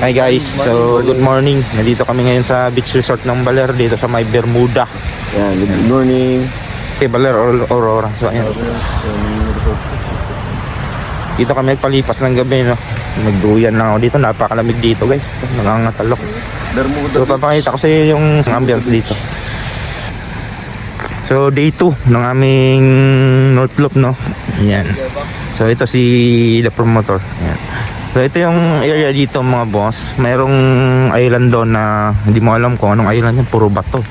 Hi guys, so good morning. Nandito kami ngayon sa beach resort ng Baler dito sa may Bermuda. Yan, good morning. Okay, Baler Aurora. So ayan. Dito kami nagpalipas ng gabi, no. Nagduyan lang ako dito, napakalamig dito guys. Nangangatalok. Bermuda. So papakita ko sa iyo yung ambience dito. So day 2 ng aming North Loop, no. Ayan. So ito si the promoter. Ayan. So ito yung area dito mga boss. Mayroong island doon na hindi mo alam kung anong island yan. Puro bato.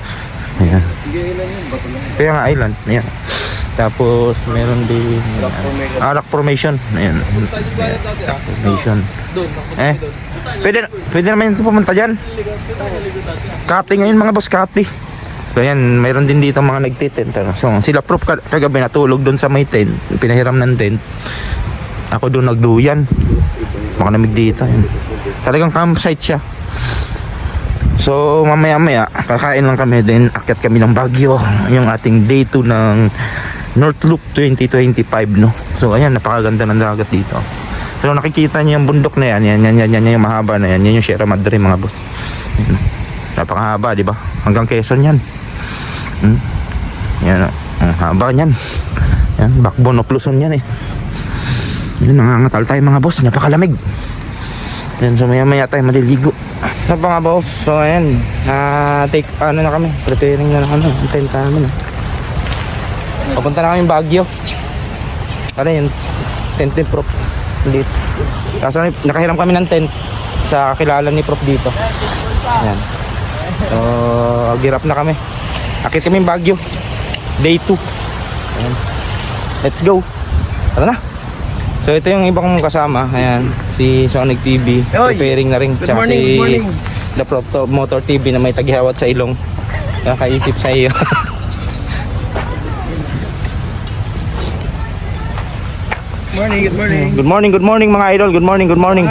Ayan. Kaya nga island. Ayan. Tapos meron din Rock Formation. Ayan. Rock Formation. Pwede naman ito pumunta dyan. Kati ngayon mga boss, kati. So ayan, mayroon din dito mga nagtitent. So sila proof kagabi natulog doon sa may tent. Pinahiram ng tent. Ako doon nagduyan. Makanamig dito. Ayan. Talagang campsite siya. So mamaya kakain lang kami, then akyat kami ng Baguio, yung ating day 2 ng North Loop 2025, no. So ayan, napakaganda ng dagat dito. So nakikita niyo yung bundok na yan yung mahaba na yan yung Sierra Madre mga boss. Ayan. Napakahaba, di ba? Hanggang Quezon yan. Yan, ang haba niyan. Yan, backbone of Luzon yan eh. Yun, nangangatal tayo mga boss, napakalamig. Yan, so maya tayo maliligo. Sa mga boss, so ayan, take, ano na kami, preparing na ano, ang tent namin. Papunta na kami Baguio. Ano yun, tent ni Prof dito. Kaso nakahiram kami ng tent sa kilala ni Prof dito. Ayan. So, agirap na kami. Akit kami Baguio, day 2. Ayan. Let's go. Tara na. So ito yung iba kong kasama. Ayan, si Sonic TV, preparing na rin. Good morning, si good morning. The Motor TV na may tagihawat sa ilong. Kakaisip sa iyo. Good morning. Good morning mga idol. Good morning.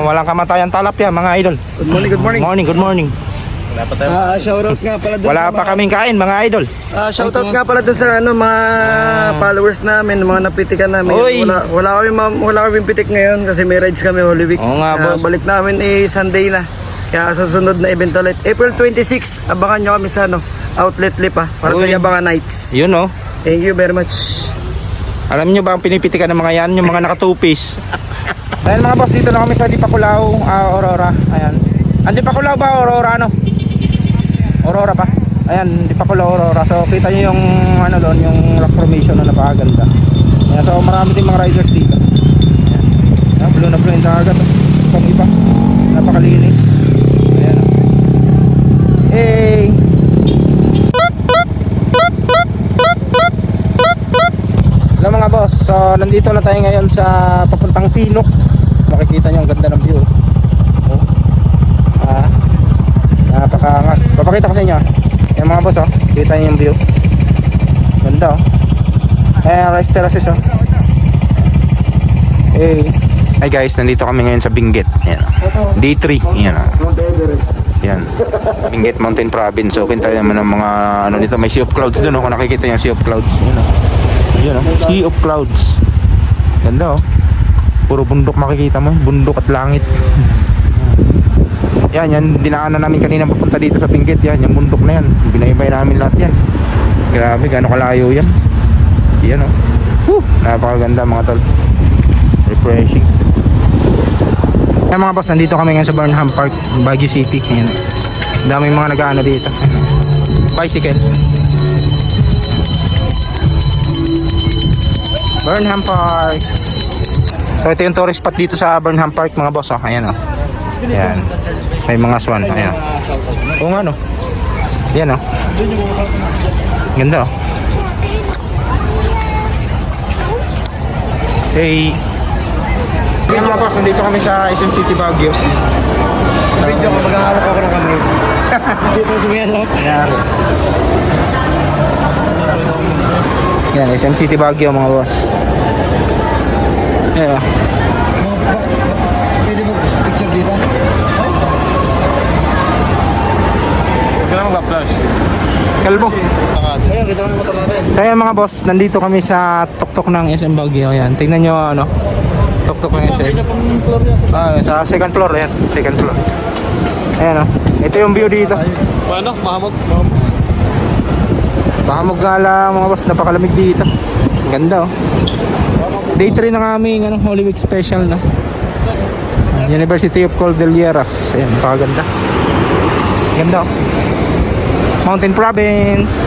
Walang kamatayan talapya mga idol. Good morning. Good morning. Shoutout nga pala dun Wala pa kaming kain mga idol. Shoutout nga pala dun sa mga followers namin, mga napitikan namin. Oy. Wala kami pitik ngayon kasi may rides kami Holy Week. Oo nga, boss. Balik namin Sunday na. Kaya sa sunod na event ulit, April 26, abangan nyo kami sa outlet lip para sa Oy. Yabangan Nights. Yun oh. Thank you very much. Alam niyo ba ang pinipitikan ng mga yan? Yung mga nakatupis. Ayan mga boss, dito na kami sa Dipaculao, Aurora. Ayan. Ang Dipaculao ba Aurora ano? Aurora pa. Ayan, Dipaculao Aurora. So kita niyo yung ano doon, yung rock formation na napakaganda. Ayan, so marami din mga riders dito. Ayan. Ayan, blue na blue yung dagat. Itong iba. Napakalinis. Ayan. Hey! Hello mga boss. So nandito na tayo ngayon sa papuntang Pinok. Makikita niyo ang ganda ng view. Napakaangas. Papakita ko sa inyo. Yung mga boss, kita niyo yung view. Ganda rice terraces Hey. Hi guys, nandito kami ngayon sa Benguet. Ayan. Day 3. Ayan. Mount Everest. Ayan. Benguet Mountain Province. So kita naman ng mga ano dito, may Sea of Clouds doon kung nakikita niyo Sea of Clouds. Ayan. Sea of Clouds. Ganda Puro bundok makikita mo, bundok at langit. Yan dinaanan namin kanina papunta dito sa Benguet. Yan, yung bundok na yan. Binaybay namin lahat yan. Grabe, gaano kalayo yan. Yan napakaganda mga tol. Refreshing. Yan mga boss, nandito kami ngayon sa Burnham Park, Baguio City. Yan. Daming mga nag-aano dito. Bicycle. Burnham Park. So ito yung tourist spot dito sa Burnham Park mga boss. Ayan Ayan. May mga swan. Ayan. Oo nga Ayan Ganda Hey. Ayan mga boss, nandito kami sa SM City Baguio. Video ko, mag-aaral ako ng kami. Dito sa Melo. Yan, SM City Baguio mga boss. Ayan Pwede mo picture dito? Kalbo. So ayan mga boss, nandito kami sa tuktok ng SM Baguio. Ayan, tingnan nyo Tuk-tuk na yan, sir. Isa pang floor yan. Sa second floor, ayan. Second floor. Ayan, oh. Ito yung view dito. Paano? Mahamog? Mahamog nga lang mga boss, napakalamig dito. Ang ganda, oh. Day 3 ng aming Holy Week special na. University of Cordilleras. Ayan, napakaganda. Ganda, oh. Mountain Province.